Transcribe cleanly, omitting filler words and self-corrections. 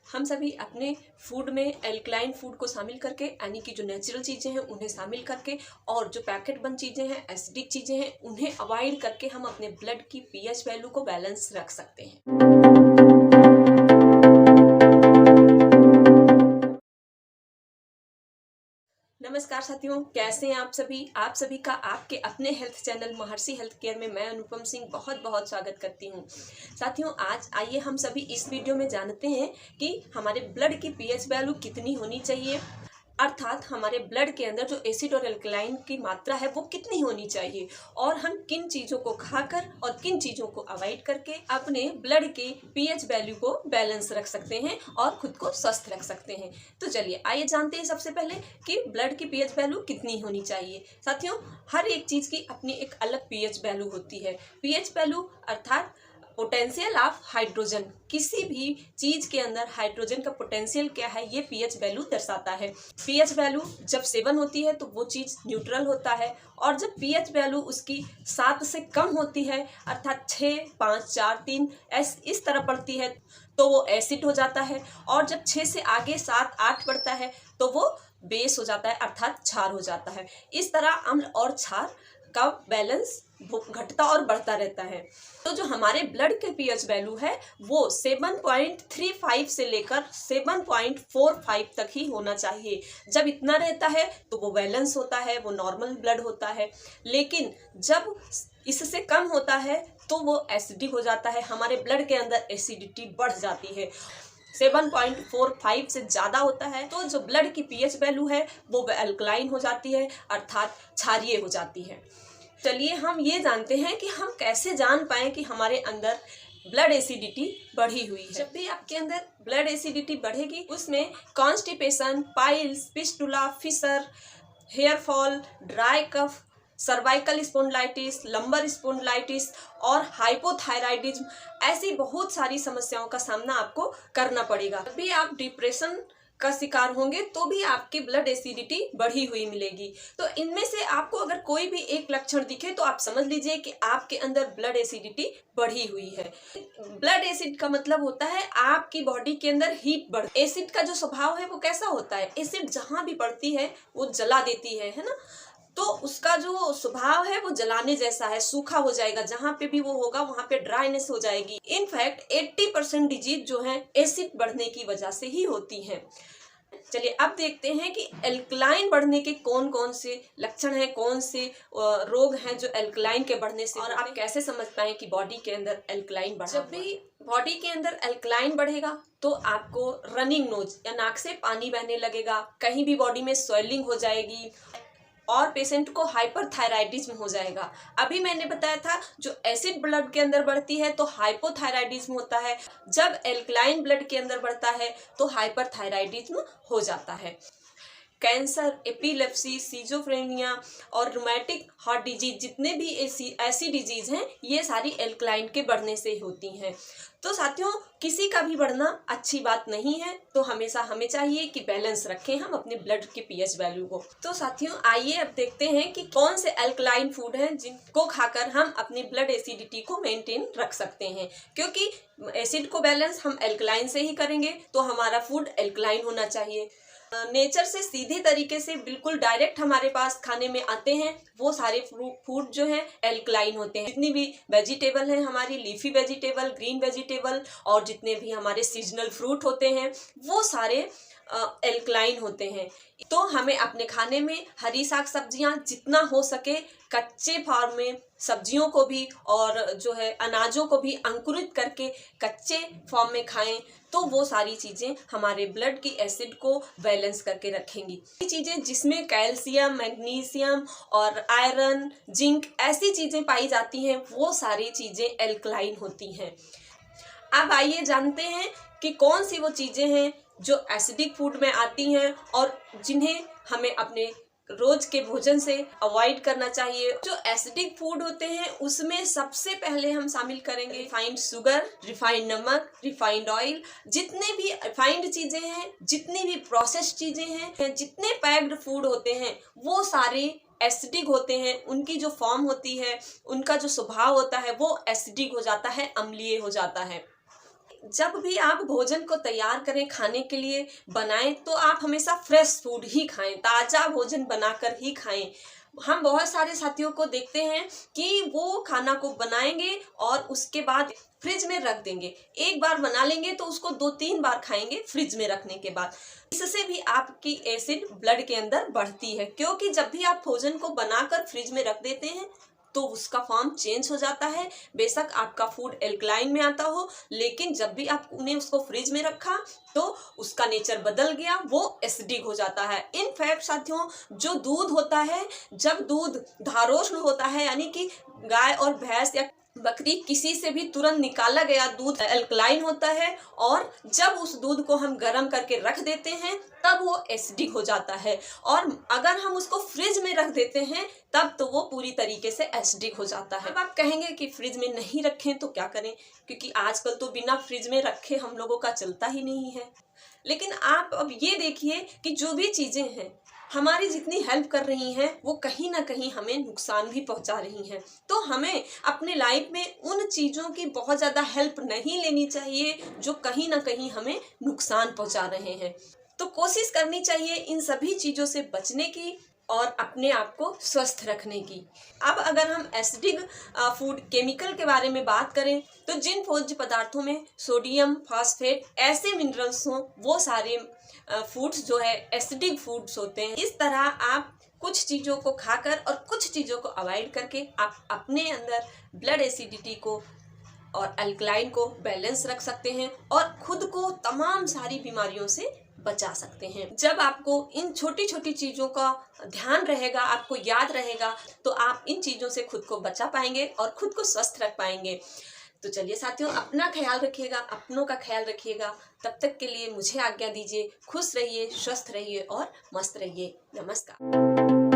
हम सभी अपने फूड में एल्कलाइन फूड को शामिल करके, यानी कि जो नेचुरल चीज़ें हैं उन्हें शामिल करके, और जो पैकेट बंद चीज़ें हैं, एसिडिक चीज़ें हैं, उन्हें अवॉइड करके हम अपने ब्लड की पीएच वैल्यू को बैलेंस रख सकते हैं। नमस्कार साथियों, कैसे हैं आप सभी? आप सभी का आपके अपने हेल्थ चैनल महर्षि हेल्थ केयर में मैं अनुपम सिंह बहुत बहुत स्वागत करती हूं। साथियों, आज आइए हम सभी इस वीडियो में जानते हैं कि हमारे ब्लड की पीएच वैल्यू कितनी होनी चाहिए, अर्थात हमारे ब्लड के अंदर जो एसिड और एल्कलाइन की मात्रा है वो कितनी होनी चाहिए, और हम किन चीज़ों को खाकर और किन चीज़ों को अवॉइड करके अपने ब्लड के पीएच वैल्यू को बैलेंस रख सकते हैं और खुद को स्वस्थ रख सकते हैं। तो चलिए आइए जानते हैं सबसे पहले कि ब्लड की पीएच वैल्यू कितनी होनी चाहिए। साथियों, हर एक चीज़ की अपनी एक अलग पीएच वैल्यू होती है। पीएच वैल्यू अर्थात पोटेंशियल ऑफ हाइड्रोजन, किसी भी चीज के अंदर हाइड्रोजन का पोटेंशियल क्या है ये पीएच वैल्यू दर्शाता है। पीएच वैल्यू जब 7 होती है तो वो चीज न्यूट्रल होता है, और जब पीएच वैल्यू उसकी 7 से कम होती है अर्थात 6, 5, 4, 3 इस तरह बढ़ती है तो वो एसिड हो जाता है, और जब 6 से आगे 7, 8 बढ़ता है तो वो बेस हो जाता है अर्थात क्षार हो जाता है। इस तरह अम्ल और क्षार का बैलेंस घटता और बढ़ता रहता है। तो जो हमारे ब्लड के पीएच वैल्यू है वो 7.35 से लेकर 7.45 तक ही होना चाहिए। जब इतना रहता है तो वो बैलेंस होता है, वो नॉर्मल ब्लड होता है। लेकिन जब इससे कम होता है तो वो एसिडिक हो जाता है, हमारे ब्लड के अंदर एसिडिटी बढ़ जाती है। 7.45 से ज़्यादा होता है तो जो ब्लड की पीएच वैल्यू है वो अल्कलाइन हो जाती है अर्थात क्षारीय हो जाती है। चलिए हम ये जानते हैं कि हम कैसे जान पाएं कि हमारे अंदर ब्लड एसिडिटी बढ़ी हुई है। जब भी आपके अंदर ब्लड एसिडिटी बढ़ेगी उसमें constipation, piles, fistula, fissure, hair fall, dry cough, cervical spondylitis, lumbar spondylitis और हाइपोथायराइडिज्म, ऐसी बहुत सारी समस्याओं का सामना आपको करना पड़ेगा। जब भी आप डिप्रेशन का शिकार होंगे तो भी आपकी ब्लड एसिडिटी बढ़ी हुई मिलेगी। तो इनमें से आपको अगर कोई भी एक लक्षण दिखे तो आप समझ लीजिए कि आपके अंदर ब्लड एसिडिटी बढ़ी हुई है। ब्लड एसिड का मतलब होता है आपकी बॉडी के अंदर हीट बढ़। एसिड का जो स्वभाव है वो कैसा होता है, एसिड जहां भी पड़ती है वो जला देती है ना, तो उसका जो स्वभाव है वो जलाने जैसा है, सूखा हो जाएगा, जहां पे भी वो होगा वहां पे ड्राइनेस हो जाएगी। इनफैक्ट 80% डिजीज जो है एसिड बढ़ने की वजह से ही होती हैं। चलिए अब देखते हैं कि एल्कलाइन बढ़ने के कौन कौन से लक्षण हैं, कौन से रोग हैं जो एल्कलाइन के बढ़ने से, और आप कैसे समझ पाएं कि बॉडी के अंदर एल्कलाइन बढ़ा। जब भी बॉडी के अंदर एल्कलाइन बढ़ेगा तो आपको रनिंग नोज या नाक से पानी बहने लगेगा, कहीं भी बॉडी में स्वेलिंग हो जाएगी, और पेशेंट को हाइपरथायराइडिज्म हो जाएगा। अभी मैंने बताया था जो एसिड ब्लड के अंदर बढ़ती है तो हाइपोथायराइडिज्म होता है, जब एल्कलाइन ब्लड के अंदर बढ़ता है तो हाइपरथायराइडिज्म हो जाता है। कैंसर, एपिलेप्सी, सीजोफ्रेनिया और रूमेटिक हार्ट डिजीज, जितने भी ऐसी डिजीज हैं ये सारी एल्कलाइन के बढ़ने से होती हैं। तो साथियों, किसी का भी बढ़ना अच्छी बात नहीं है, तो हमेशा हमें चाहिए कि बैलेंस रखें हम अपने ब्लड के पीएच वैल्यू को। तो साथियों आइए अब देखते हैं कि कौन से एल्कलाइन फूड हैं जिनको खाकर हम अपनी ब्लड एसिडिटी को मेंटेन रख सकते हैं, क्योंकि एसिड को बैलेंस हम एल्कलाइन से ही करेंगे तो हमारा फूड एल्कलाइन होना चाहिए। नेचर से सीधे तरीके से बिल्कुल डायरेक्ट हमारे पास खाने में आते हैं वो सारे फूड जो हैं एल्कलाइन होते हैं। जितनी भी वेजिटेबल हैं हमारी, लीफी वेजिटेबल, ग्रीन वेजिटेबल, और जितने भी हमारे सीजनल फ्रूट होते हैं वो सारे एल्कलाइन होते हैं। तो हमें अपने खाने में हरी साग सब्जियां जितना हो सके कच्चे फॉर्म में सब्जियों को भी और जो है अनाजों को भी अंकुरित करके कच्चे फॉर्म में खाएं, तो वो सारी चीज़ें हमारे ब्लड की एसिड को बैलेंस करके रखेंगी। ये चीज़ें जिसमें कैल्शियम, मैग्नीशियम और आयरन, जिंक ऐसी चीज़ें पाई जाती हैं वो सारी चीज़ें एल्कलाइन होती हैं। अब आइए जानते हैं कि कौन सी वो चीज़ें हैं जो एसिडिक फूड में आती हैं और जिन्हें हमें अपने रोज के भोजन से अवॉइड करना चाहिए। जो एसिडिक फूड होते हैं उसमें सबसे पहले हम शामिल करेंगे रिफाइंड शुगर, रिफाइंड नमक, रिफाइंड ऑयल, जितने भी रिफाइंड चीजें हैं, जितनी भी प्रोसेस्ड चीजें हैं, जितने पैक्ड फूड होते हैं वो सारे एसिडिक होते हैं। उनकी जो फॉर्म होती है, उनका जो स्वभाव होता है वो एसिडिक हो जाता है, अम्लीय हो जाता है। जब भी आप भोजन को तैयार करें, खाने के लिए बनाएं, तो आप हमेशा फ्रेश फूड ही खाएं, ताज़ा भोजन बनाकर ही खाएं। हम बहुत सारे साथियों को देखते हैं कि वो खाना को बनाएंगे और उसके बाद फ्रिज में रख देंगे। एक बार बना लेंगे तो उसको 2-3 बार खाएंगे फ्रिज में रखने के बाद। इससे भी आपकी एसिड ब्लड के अंदर बढ़ती है, क्योंकि जब भी आप भोजन को बनाकर फ्रिज में रख देते हैं तो उसका फॉर्म चेंज हो जाता है। बेशक आपका फूड एल्कलाइन में आता हो, लेकिन जब भी आपने उसको फ्रिज में रखा तो उसका नेचर बदल गया, वो एसिडिक हो जाता है। इनफैक्ट साथियों, जो दूध होता है, जब दूध धारोष्ण होता है, यानी कि गाय और भैंस या बकरी किसी से भी तुरंत निकाला गया दूध एल्कलाइन होता है, और जब उस दूध को हम गर्म करके रख देते हैं तब वो एसिडिक हो जाता है। और अगर हम उसको फ्रिज में रख देते हैं तब तो वो पूरी तरीके से एसिडिक हो जाता है। अब आप कहेंगे कि फ्रिज में नहीं रखें तो क्या करें, क्योंकि आजकल तो बिना फ्रिज में रखे हम लोगों का चलता ही नहीं है। लेकिन आप अब ये देखिए कि जो भी चीजें हैं हमारी जितनी हेल्प कर रही हैं, वो कहीं ना कहीं हमें नुकसान भी पहुंचा रही हैं। तो हमें अपने लाइफ में उन चीज़ों की बहुत ज़्यादा हेल्प नहीं लेनी चाहिए जो कहीं ना कहीं हमें नुकसान पहुंचा रहे हैं। तो कोशिश करनी चाहिए इन सभी चीज़ों से बचने की और अपने आप को स्वस्थ रखने की। अब अगर हम एसिडिक फूड केमिकल के बारे में बात करें, तो जिन भोज्य पदार्थों में सोडियम, फास्फेट ऐसे मिनरल्स हों, वो सारे फूड्स जो है एसिडिक फूड्स होते हैं। इस तरह आप कुछ चीज़ों को खाकर और कुछ चीज़ों को अवॉइड करके आप अपने अंदर ब्लड एसिडिटी को और अल्कलाइन को बैलेंस रख सकते हैं और खुद को तमाम सारी बीमारियों से बचा सकते हैं। जब आपको इन छोटी छोटी चीज़ों का ध्यान रहेगा, आपको याद रहेगा, तो आप इन चीज़ों से खुद को बचा पाएंगे और खुद को स्वस्थ रख पाएंगे। तो चलिए साथियों, अपना ख्याल रखिएगा, अपनों का ख्याल रखिएगा। तब तक के लिए मुझे आज्ञा दीजिए। खुश रहिए, स्वस्थ रहिए और मस्त रहिए। नमस्कार।